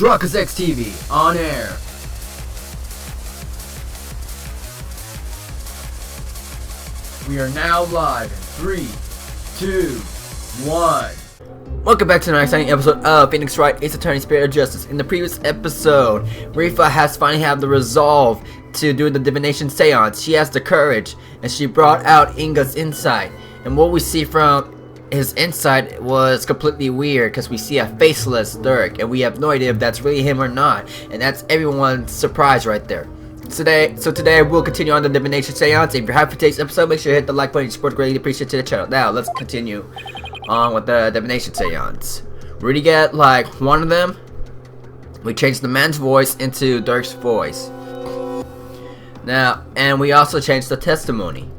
Truckers X TV on air. We are now live in 3, 2, 1. Welcome back to another exciting episode of Phoenix Wright, Ace Attorney Spirit of Justice. In the previous episode, Rifa has finally had the resolve to do the divination seance. She has the courage, and she brought out Inga's insight. And what we see from his insight was completely weird, because we see a faceless Dhurke, and we have no idea if that's really him or not. And that's everyone's surprise right there. Today we'll continue on the divination seance. If you're happy for today's episode, make sure you hit the like button. Your support greatly appreciated to the channel. Now let's continue on with the divination seance. We already get like one of them. We changed the man's voice into Dhurke's voice. Now, and we also changed the testimony.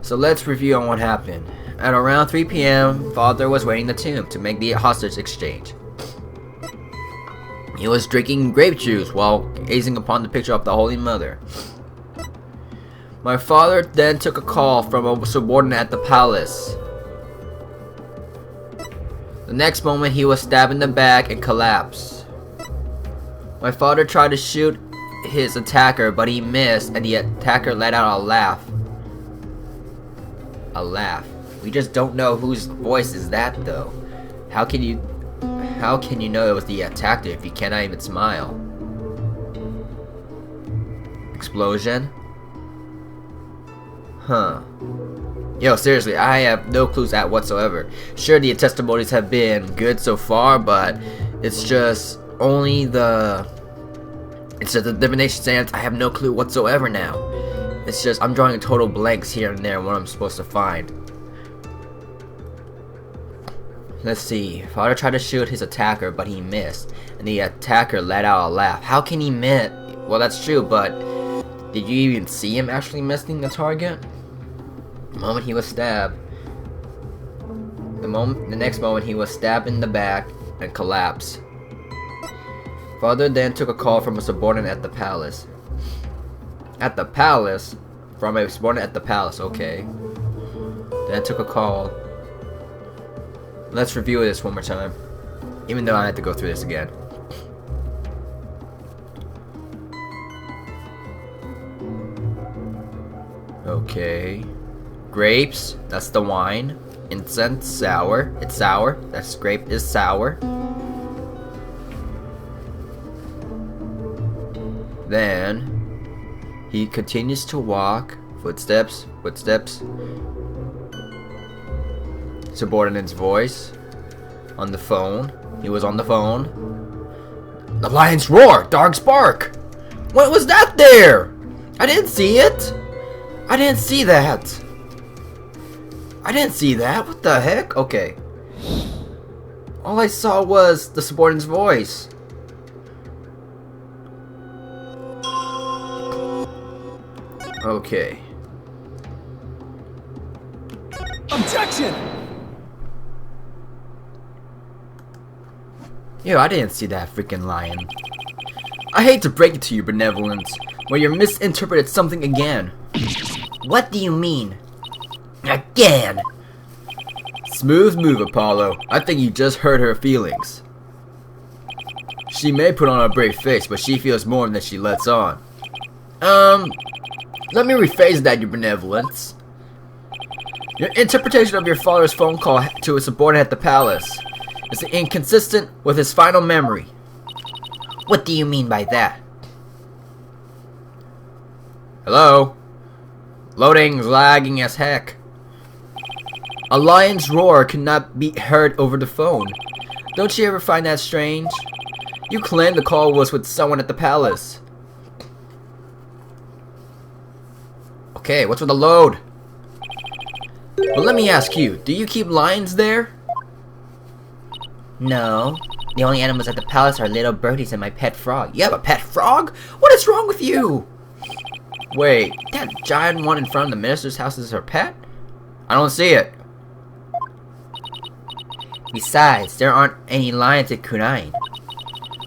So let's review on what happened. At around 3 p.m., Father was waiting the tomb to make the hostage exchange. He was drinking grape juice while gazing upon the picture of the Holy Mother. My father then took a call from a subordinate at the palace. The next moment, he was stabbed in the back and collapsed. My father tried to shoot his attacker, but he missed, and the attacker let out a laugh. A laugh. We just don't know whose voice is that, though. How can you know it was the attacker if you cannot even smile? Explosion? Huh. Yo, seriously, I have no clues at whatsoever. Sure, the testimonies have been good so far, but it's just only the divination seance. I have no clue whatsoever now. It's just I'm drawing total blanks here and there what I'm supposed to find. Let's see. Father tried to shoot his attacker, but he missed, and the attacker let out a laugh. How can he miss? Well, that's true, but did you even see him actually missing the target? The moment he was stabbed, the next moment he was stabbed in the back and collapsed. Father then took a call from a subordinate at the palace. At the palace? From a subordinate at the palace, okay. Then took a call. Let's review this one more time, even though I had to go through this again. Okay. Grapes, that's the wine. Incense, sour. It's sour. That's grape is sour. Then he continues to walk. Footsteps, footsteps. Subordinate's voice on the phone. He was on the phone. The lion's roar, dog's bark. What was that there? I didn't see it. I didn't see that. I didn't see that. What the heck? Okay. All I saw was the subordinate's voice. Okay. Objection! Yo, I didn't see that freaking lion. I hate to break it to you, benevolence, but you misinterpreted something again. What do you mean? Again? Smooth move, Apollo. I think you just hurt her feelings. She may put on a brave face, but she feels more than she lets on. Let me rephrase that, your benevolence. Your interpretation of your father's phone call to a subordinate at the palace is inconsistent with his final memory. What do you mean by that? Hello? Loading's lagging as heck. A lion's roar could not be heard over the phone. Don't you ever find that strange? You claim the call was with someone at the palace. Okay, what's with the load? Well, let me ask you, do you keep lions there? No. The only animals at the palace are little birdies and my pet frog. You have a pet frog? What is wrong with you? Wait, that giant one in front of the minister's house is her pet? I don't see it. Besides, there aren't any lions at Khura'in.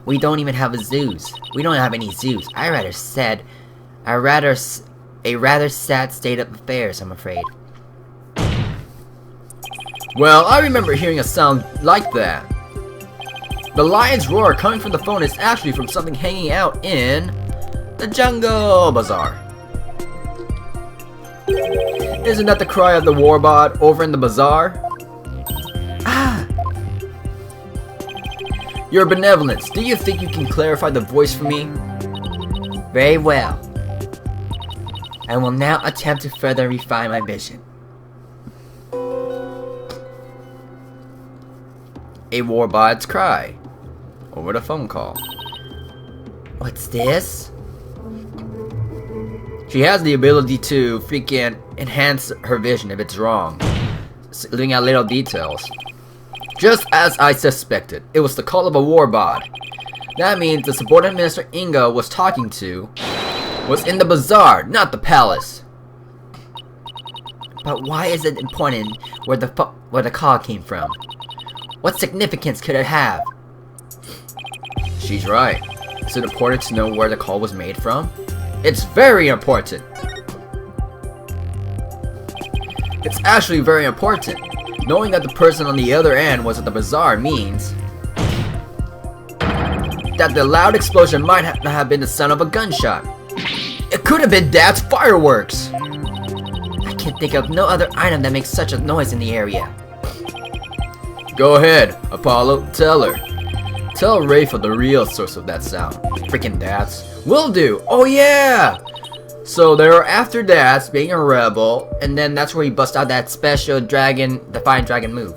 We don't even have a zoos. We don't have any zoos. A rather sad state of affairs, I'm afraid. Well, I remember hearing a sound like that. The lion's roar coming from the phone is actually from something hanging out in the jungle bazaar. Isn't that the cry of the warbot over in the bazaar? Ah! Your benevolence, do you think you can clarify the voice for me? Very well. I will now attempt to further refine my vision. A warbot's cry over the phone call. What's this? She has the ability to freaking enhance her vision if it's wrong, leaving out little details. Just as I suspected, it was the call of a warbot. That means the subordinate Minister Inga was talking to was in the bazaar, not the palace. But why is it important where the call came from? What significance could it have? She's right. Is it important to know where the call was made from? It's very important. It's actually very important. Knowing that the person on the other end was at the bazaar means that the loud explosion might not have been the sound of a gunshot. It could have been Dad's fireworks. I can think of no other item that makes such a noise in the area. Go ahead, Apollo, tell her. Tell Rafa the real source of that sound. Freaking Dats. Will do! Oh yeah! So they were after Dats being a rebel, and then that's where he bust out that special dragon, Defiant Dragon move.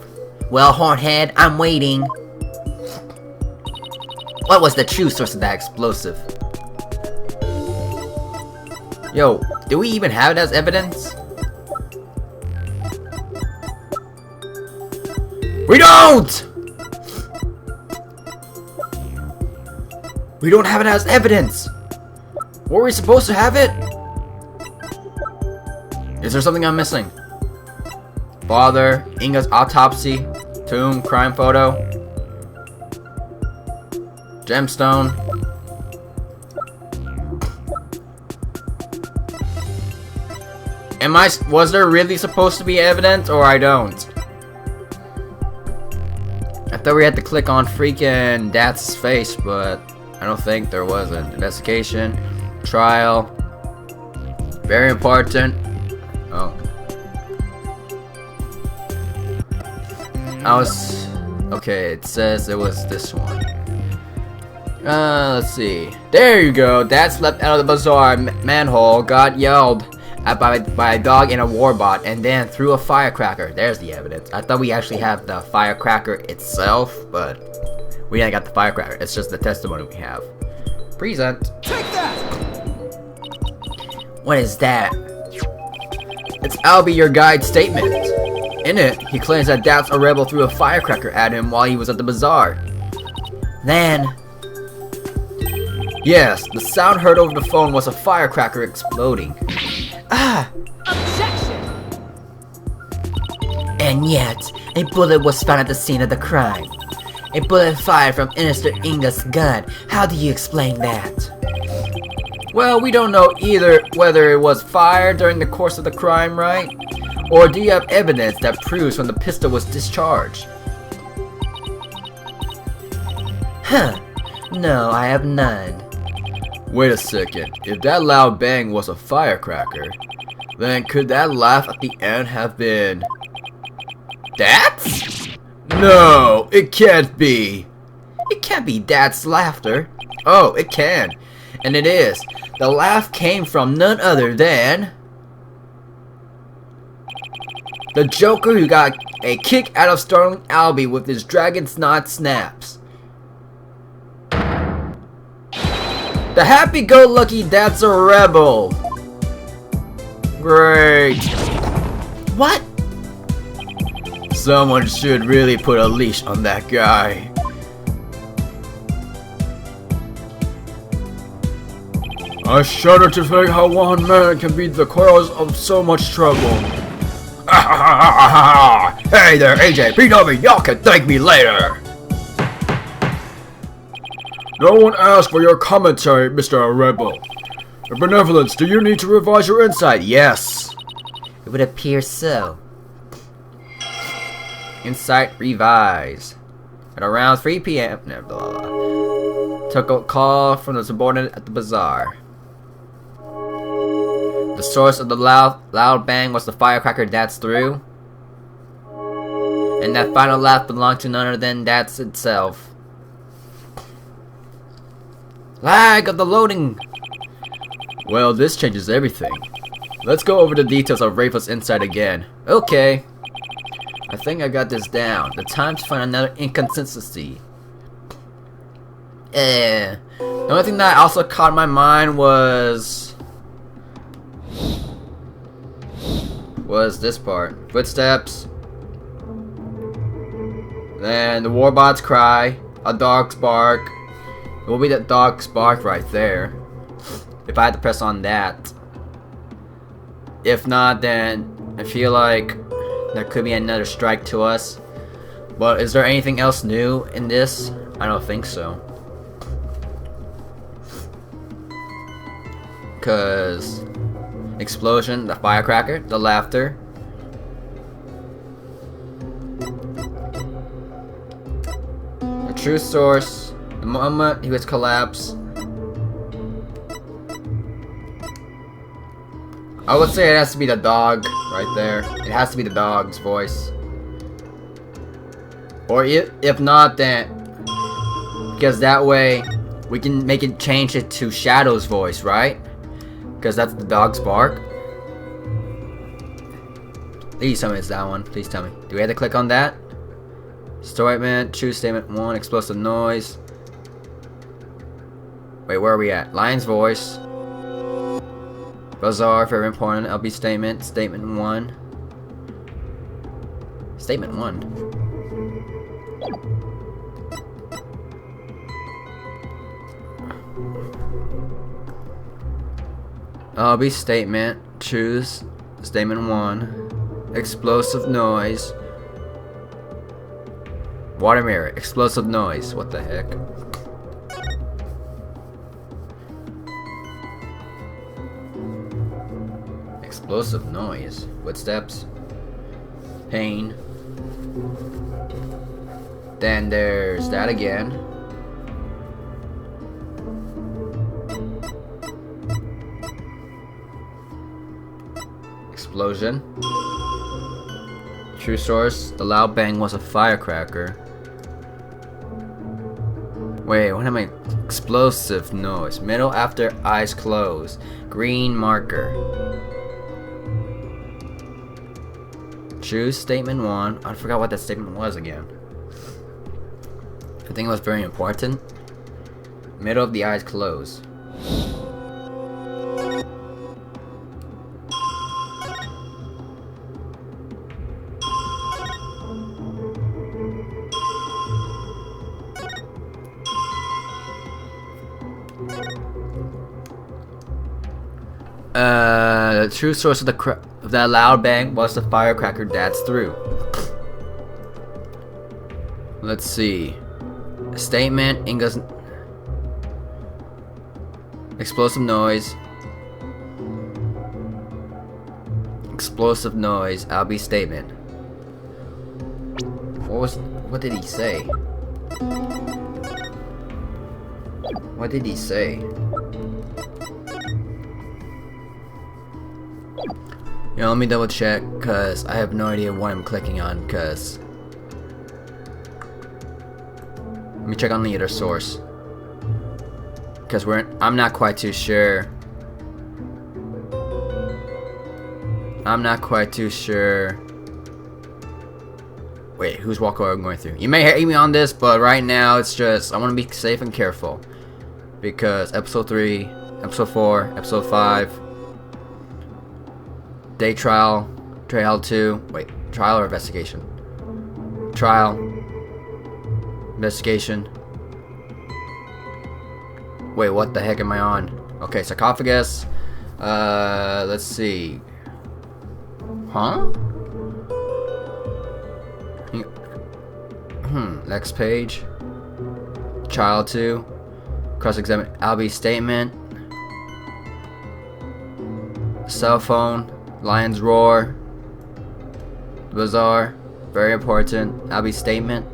Well, Hornhead, I'm waiting. What was the true source of that explosive? Yo, do we even have it as evidence? We don't! We don't have it as evidence! Were we supposed to have it? Is there something I'm missing? Father, Inga's autopsy, tomb, crime photo, gemstone. Was there really supposed to be evidence, or I don't? I thought we had to click on freaking Dad's face, but I don't think there was an investigation, trial, very important. Oh. Okay, it says it was this one. Let's see. There you go. Dad slept out of the bazaar manhole, got yelled at by a dog and a warbot, and then threw a firecracker. There's the evidence. I thought we actually have the firecracker itself, but we ain't got the firecracker. It's just the testimony we have. Present. Take that! What is that? It's Albie, your guide's statement. In it, he claims that Doubts a rebel threw a firecracker at him while he was at the bazaar. Then... yes, the sound heard over the phone was a firecracker exploding. Ah! Objection! And yet, a bullet was found at the scene of the crime. A bullet fired from Minister Inga's gun. How do you explain that? Well, we don't know either whether it was fired during the course of the crime, right? Or do you have evidence that proves when the pistol was discharged? Huh. No, I have none. Wait a second. If that loud bang was a firecracker, then could that laugh at the end have been... Dad's? No, it can't be. It can't be Dad's laughter. Oh, it can. And it is. The laugh came from none other than... the Joker who got a kick out of startling Albie with his dragon snot snaps. The happy-go-lucky That's a Rebel. Great. What? Someone should really put a leash on that guy. I shudder to think how one man can be the cause of so much trouble. Hey there, AJ, PW, y'all can thank me later. No one asked for your commentary, Mr. Rebel. Your benevolence, do you need to revise your insight? Yes. It would appear so. Insight revise. At around 3 p.m. Blah, blah, blah, took a call from the subordinate at the bazaar. The source of the loud bang was the firecracker Dats threw. And that final laugh belonged to none other than Dats itself. Lag of the loading! Well, this changes everything. Let's go over the details of Faceless Insight again. Okay. I think I got this down. The time to find another inconsistency. The only thing that also caught my mind was this part. Footsteps. Then the warbots cry. A dog's bark. It will be the dog's bark right there. If I had to press on that. If not, then I feel like there could be another strike to us. But is there anything else new in this? I don't think so. Cause explosion, the firecracker, the laughter. The true source, the moment he was collapsed. I would say it has to be the dog right there. It has to be the dog's voice. Or if not, then because that way we can make it change it to Shadow's voice, right? Because that's the dog's bark. Please tell me it's that one. Please tell me. Do we have to click on that? Statement, choose statement 1, explosive noise. Wait, where are we at? Lion's voice. Bazaar, very important. LB statement. Statement 1. Statement 1. LB statement. Choose statement 1. Explosive noise. Water mirror. Explosive noise. What the heck? Explosive noise. Footsteps. Pain. Then there's that again. Explosion. True source. The loud bang was a firecracker. Wait, what am I? Explosive noise. Middle after eyes closed. Green marker. Choose statement 1. I forgot what that statement was again. I think it was very important. Middle of the eyes closed. The true source of that loud bang was the firecracker Dats threw. Let's see. Statement, Inga's explosive noise. Explosive noise, Albie's statement. What did he say? What did he say? You know, let me double check, cause I have no idea what I'm clicking on, cause let me check on the other source. Cause I'm not quite too sure. I'm not quite too sure. Wait, whose walkover I'm going through? You may hate me on this, but right now it's just I want to be safe and careful. Because episode 3, episode 4, episode 5, day trial, trial 2, wait, trial or investigation? Trial, investigation. Wait, what the heck am I on? Okay, sarcophagus. Let's see. Huh? Next page. Trial 2. Cross-examine Albie's statement. Cell phone. Lion's roar. Bazaar. Very important. Albie's statement.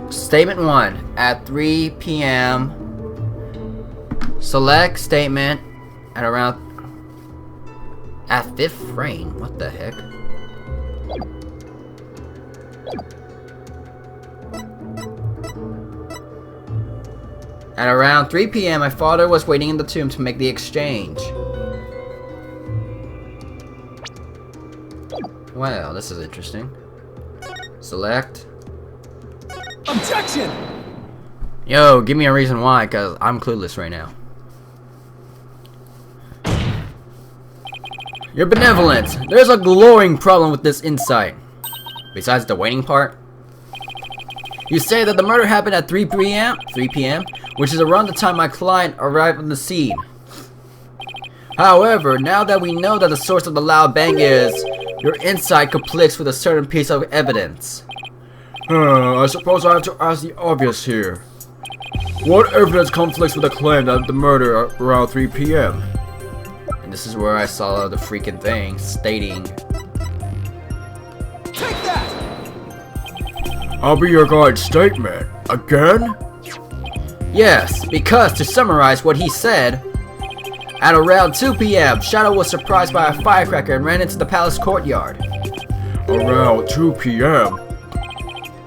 Statement 1 at 3 p.m. Select statement at around at 5th frame. What the heck? At around 3 p.m. my father was waiting in the tomb to make the exchange. Well, this is interesting. Select. Objection! Yo, give me a reason why, cause I'm clueless right now. Your benevolence. There's a glowing problem with this insight. Besides the waiting part. You say that the murder happened at 3 p.m., which is around the time my client arrived on the scene. However, now that we know that the source of the loud bang is, your insight conflicts with a certain piece of evidence. I suppose I have to ask the obvious here. What evidence conflicts with the claim that the murder around 3 p.m.? And this is where I saw the freaking thing stating, Take that! I'll be your guide's statement. Again? yes, because to summarize what he said, at around 2 p.m., Shadow was surprised by a firecracker and ran into the palace courtyard. Around 2 p.m.?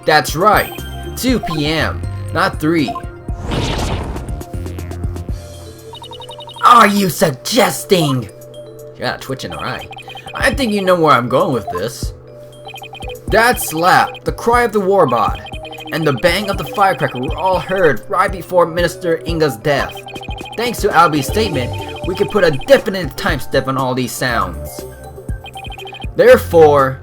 That's right, 2 p.m., not 3. Are you suggesting? Yeah, twitching her eye. I think you know where I'm going with this. That slap, the cry of the warbot, and the bang of the firecracker were all heard right before Minister Inga's death. Thanks to Albie's statement, we can put a definite time step on all these sounds. Therefore,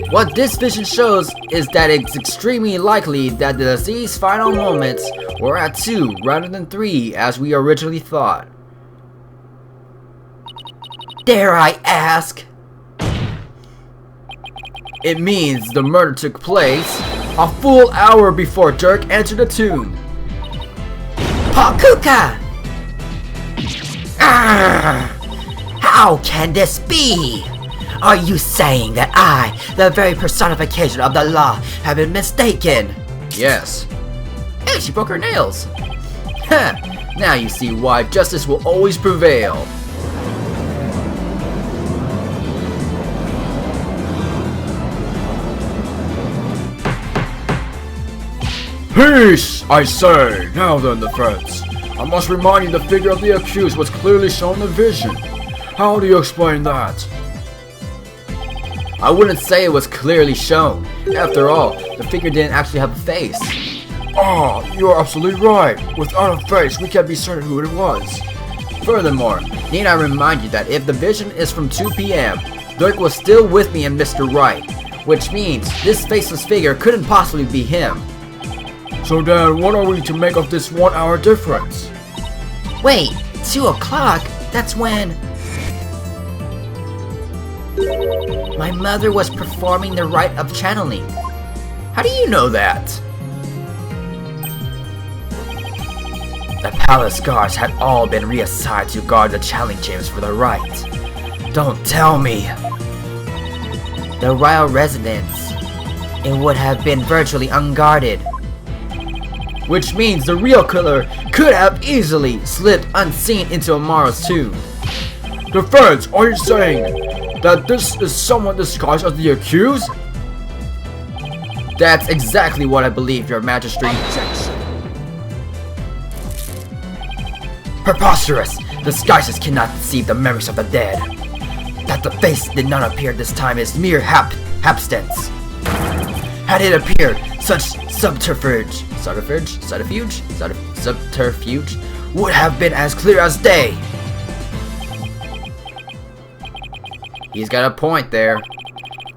what this vision shows is that it's extremely likely that the deceased's final moments were at 2 rather than 3 as we originally thought. Dare I ask? It means the murder took place a full hour before Dhurke entered the tomb. Pakuka! How can this be? Are you saying that I, the very personification of the law, have been mistaken? Yes. Hey, she broke her nails. Ha! Now you see why justice will always prevail. Peace, I say! Now then, defense. I must remind you the figure of the accused was clearly shown in the vision. How do you explain that? I wouldn't say it was clearly shown. After all, the figure didn't actually have a face. Ah, you are absolutely right. Without a face, we can't be certain who it was. Furthermore, need I remind you that if the vision is from 2 p.m., Dhurke was still with me and Mr. Wright, which means this faceless figure couldn't possibly be him. So then, what are we to make of this 1 hour difference? Wait, 2 o'clock? That's when... my mother was performing the rite of channeling. How do you know that? The palace guards had all been reassigned to guard the channeling chambers for the rite. Don't tell me. The royal residence. It would have been virtually unguarded. Which means the real killer could have easily slipped unseen into Amara's tomb. Defense, are you saying that this is someone disguised as the accused? That's exactly what I believe, Your Majesty. Objection! Preposterous! Disguises cannot deceive the memories of the dead. That the face did not appear this time is mere hapstance. Had it appeared, such subterfuge would have been as clear as day. He's got a point there.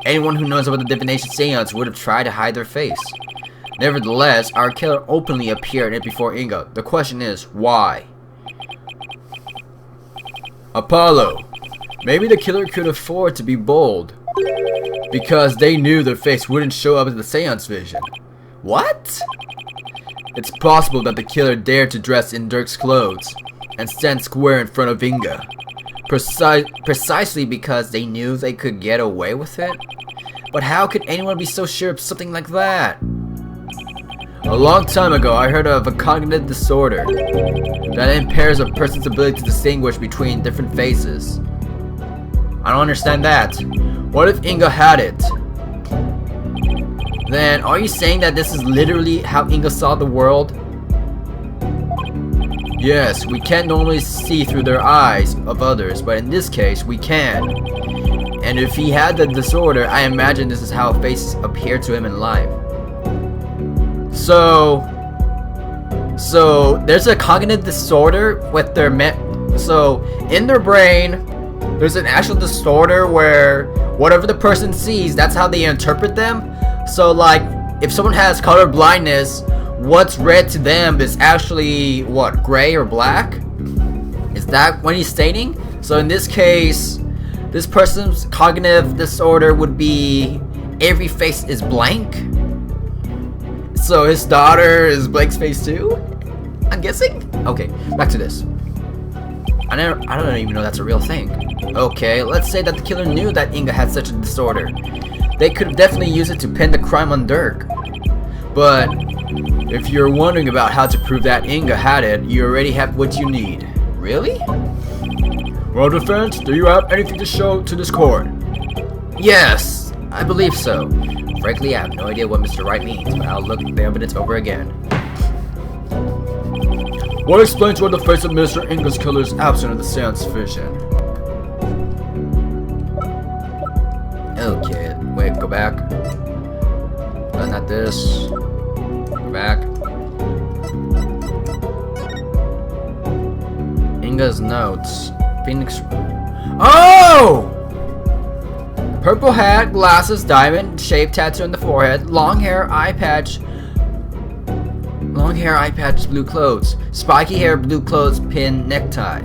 Anyone who knows about the divination seance would have tried to hide their face. Nevertheless, our killer openly appeared in it before Inga. The question is, why? Apollo. Maybe the killer could afford to be bold. Because they knew their face wouldn't show up in the seance vision. What? It's possible that the killer dared to dress in Dhurke's clothes and stand square in front of Inga. Precisely because they knew they could get away with it? But how could anyone be so sure of something like that? A long time ago, I heard of a cognitive disorder that impairs a person's ability to distinguish between different faces. I don't understand that. What if Inga had it? Then, are you saying that this is literally how Inga saw the world? Yes, we can't normally see through their eyes of others, but in this case, we can. And if he had the disorder, I imagine this is how faces appear to him in life. So there's a cognitive disorder with their so in their brain, there's an actual disorder where whatever the person sees, that's how they interpret them. So like, if someone has color blindness, what's red to them is actually what, gray or black? Is that what he's stating? So in this case, this person's cognitive disorder would be every face is blank. So his daughter is Blake's face too? I'm guessing? Okay, back to this. I don't even know that's a real thing. Okay, let's say that the killer knew that Inga had such a disorder. They could have definitely used it to pin the crime on Dhurke. But if you're wondering about how to prove that Inga had it, you already have what you need. Really? Well, defense, do you have anything to show to this court? Yes, I believe so. Frankly, I have no idea what Mr. Wright means, but I'll look the evidence over again. What explains why the face of Mr. Inga's killer is absent of the seance vision? Okay, wait, go back. Not this. Go back. Inga's notes. Phoenix. Oh! Purple hat, glasses, diamond, shaped tattoo on the forehead, long hair, eye patch, blue clothes, spiky hair, blue clothes, pink necktie.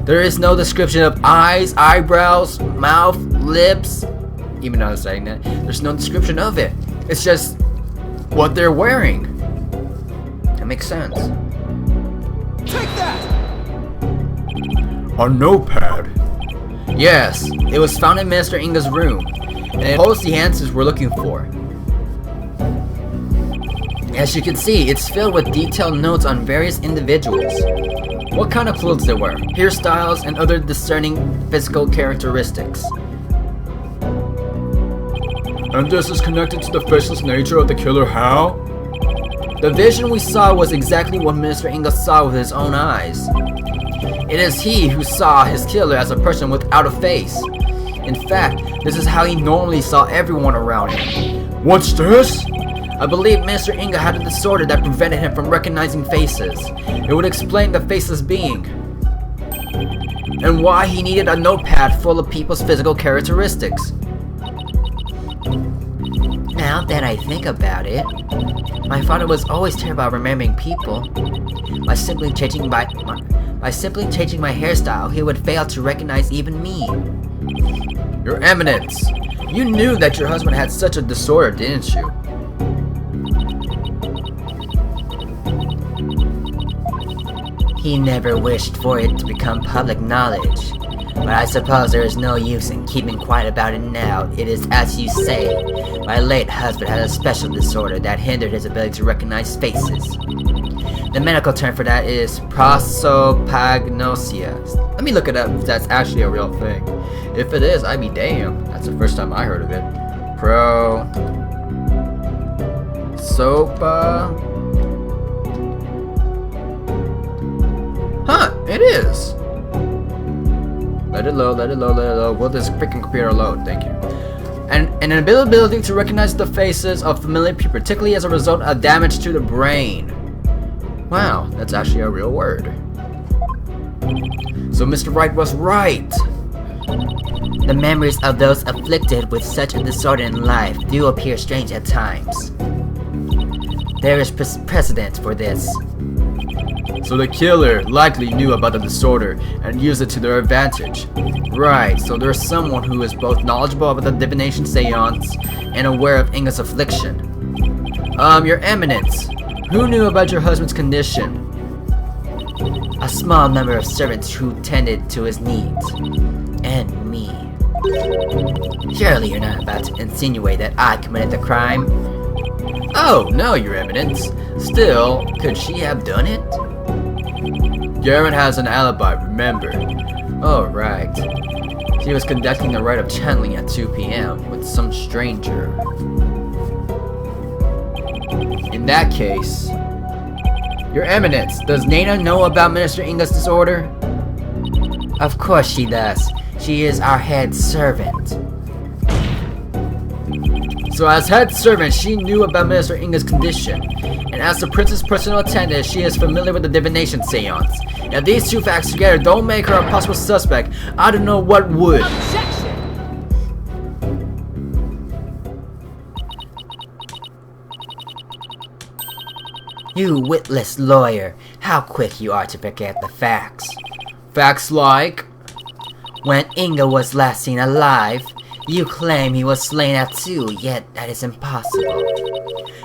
There is no description of eyes, eyebrows, mouth, lips. Even though I was saying that, there's no description of it. It's just what they're wearing. That makes sense. Take that! A notepad. Yes, it was found in Minister Inga's room, and it holds the answers we're looking for. As you can see, it's filled with detailed notes on various individuals. What kind of clothes they wear, hairstyles, and other discerning physical characteristics. And this is connected to the faceless nature of the killer how? The vision we saw was exactly what Minister Inga saw with his own eyes. It is he who saw his killer as a person without a face. In fact, this is how he normally saw everyone around him. What's this? I believe Mr. Inga had a disorder that prevented him from recognizing faces. It would explain the faceless being. And why he needed a notepad full of people's physical characteristics. Now that I think about it, my father was always terrible about remembering people. By simply changing my hairstyle, he would fail to recognize even me. Your Eminence, you knew that your husband had such a disorder, didn't you? He never wished for it to become public knowledge. But I suppose there is no use in keeping quiet about it now. It is as you say. My late husband had a special disorder that hindered his ability to recognize faces. The medical term for that is prosopagnosia. Let me look it up if that's actually a real thing. If it is, I'd be damned. That's the first time I heard of it. Huh, it is. Let it load. Will this freaking computer load? Thank you. And an ability to recognize the faces of familiar people, particularly as a result of damage to the brain. Wow, that's actually a real word. So Mr. Wright was right. The memories of those afflicted with such a disorder in life do appear strange at times. There is precedent for this. So the killer likely knew about the disorder and used it to their advantage. Right, so there's someone who is both knowledgeable about the divination seance and aware of Inga's affliction. Your Eminence, who knew about your husband's condition? A small number of servants who tended to his needs. And me. Surely you're not about to insinuate that I committed the crime? Oh, no, Your Eminence. Still, could she have done it? Garen has an alibi, remember? Oh, right. She was conducting the rite of channeling at 2 p.m. with some stranger. In that case... Your Eminence, does Nana know about Minister Inga's disorder? Of course she does. She is our head servant. So as head servant, she knew about Minister Inga's condition. And as the prince's personal attendant, she is familiar with the divination seance. If these two facts together don't make her a possible suspect, I don't know what would. You witless lawyer, how quick you are to forget the facts. Facts like... When Inga was last seen alive, you claim he was slain at 2, yet that is impossible.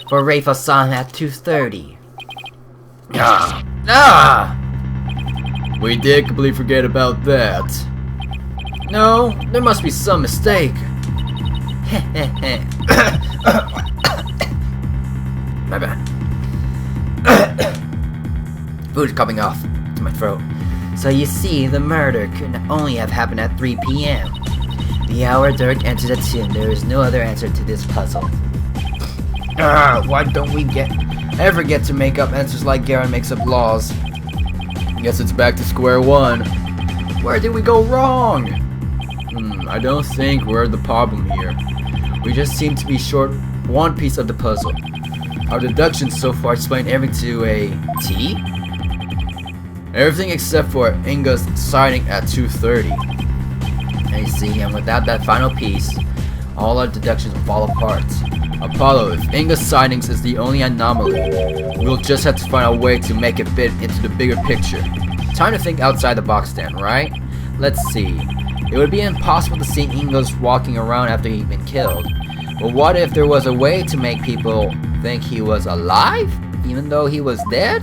For Rafa saw him at 2:30. We did completely forget about that. No, there must be some mistake. My bad. Food's coming off to my throat. So you see, the murder could only have happened at 3 p.m. The hour Dhurke entered the tomb, there is no other answer to this puzzle. Why don't we ever get to make up answers like Garen makes up laws? Guess it's back to square one. Where did we go wrong? I don't think we're the problem here. We just seem to be short one piece of the puzzle. Our deductions so far explain everything to a T? Everything except for Inga's sighting at 2:30. I see, and without that final piece, all our deductions will fall apart. Apollo, if Inga's sightings is the only anomaly, we'll just have to find a way to make it fit into the bigger picture. Time to think outside the box then, right? Let's see. It would be impossible to see Inga's walking around after he'd been killed. But what if there was a way to make people think he was alive, even though he was dead?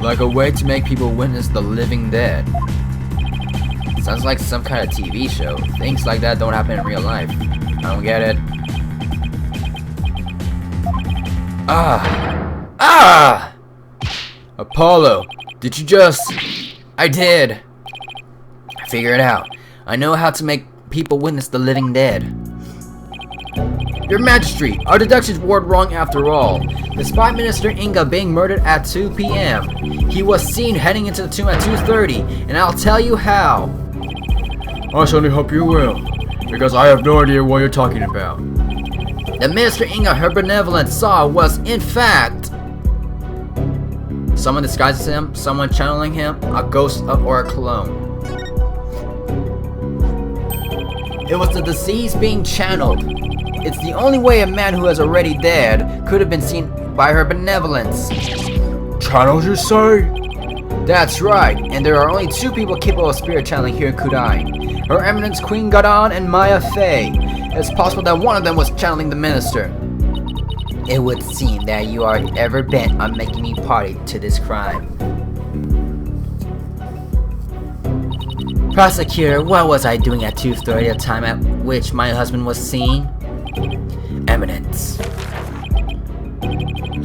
Like a way to make people witness the living dead. Sounds like some kind of TV show. Things like that don't happen in real life. I don't get it. Apollo, did you just... I did. I figured it out. I know how to make people witness the living dead. Your Majesty, our deductions weren't wrong after all. Despite Minister Inga being murdered at 2 p.m., he was seen heading into the tomb at 2:30, and I'll tell you how. I certainly hope you will, because I have no idea what you're talking about. The Minister Inga her benevolence saw was, in fact, someone disguises him, someone channeling him, a ghost or a clone. It was the deceased being channeled. It's the only way a man who is already dead could have been seen by her benevolence. Channels, you say? That's right, and there are only 2 people capable of spirit channeling here in Khura'in. Her Eminence Queen Gadon and Maya Fey. It's possible that one of them was channeling the minister. It would seem that you are ever bent on making me party to this crime. Prosecutor, what was I doing at 2:30, the time at which my husband was seen? Eminence.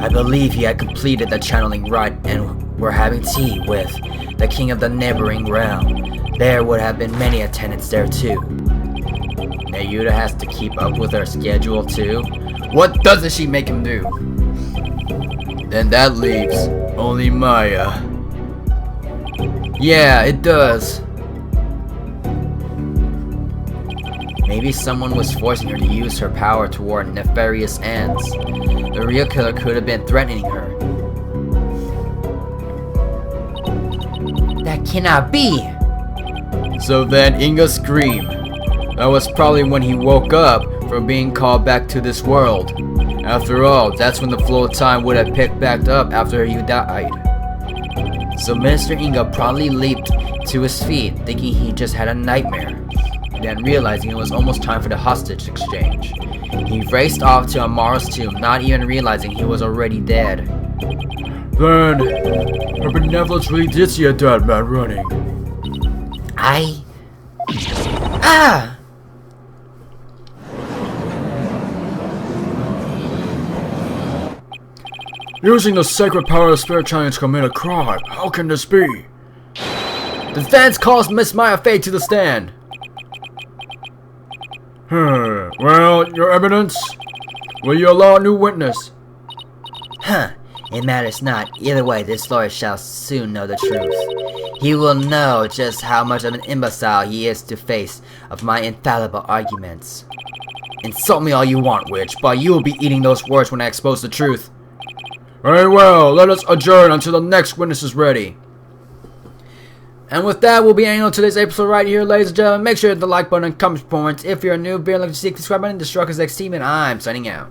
I believe he had completed the channeling rite and were having tea with the king of the neighboring realm. There would have been many attendants there too. Nayuta has to keep up with her schedule too? What doesn't she make him do? Then that leaves only Maya. Yeah, it does. Maybe someone was forcing her to use her power toward nefarious ends. The real killer could have been threatening her. That cannot be! So then Inga screamed. That was probably when he woke up from being called back to this world. After all, that's when the flow of time would have picked back up after he died. So Minister Inga probably leaped to his feet, thinking he just had a nightmare. Then realizing it was almost time for the hostage exchange. He raced off to Amara's tomb, not even realizing he was already dead. Then, her benevolence really did see a dead man running. Ah! Using the sacred power of spirit channeling to commit a crime. How can this be? Defense calls Miss Maya Fey to the stand. Well, your evidence? Will you allow a new witness? Huh. It matters not. Either way, this lawyer shall soon know the truth. He will know just how much of an imbecile he is to face of my infallible arguments. Insult me all you want, witch, but you will be eating those words when I expose the truth. Very well, let us adjourn until the next witness is ready. And with that, we'll be ending on today's episode right here, ladies and gentlemen. Make sure to hit the like button and comment points. If you're new, be looking to see the subscribe button, the Struck is X Team, and I'm signing out.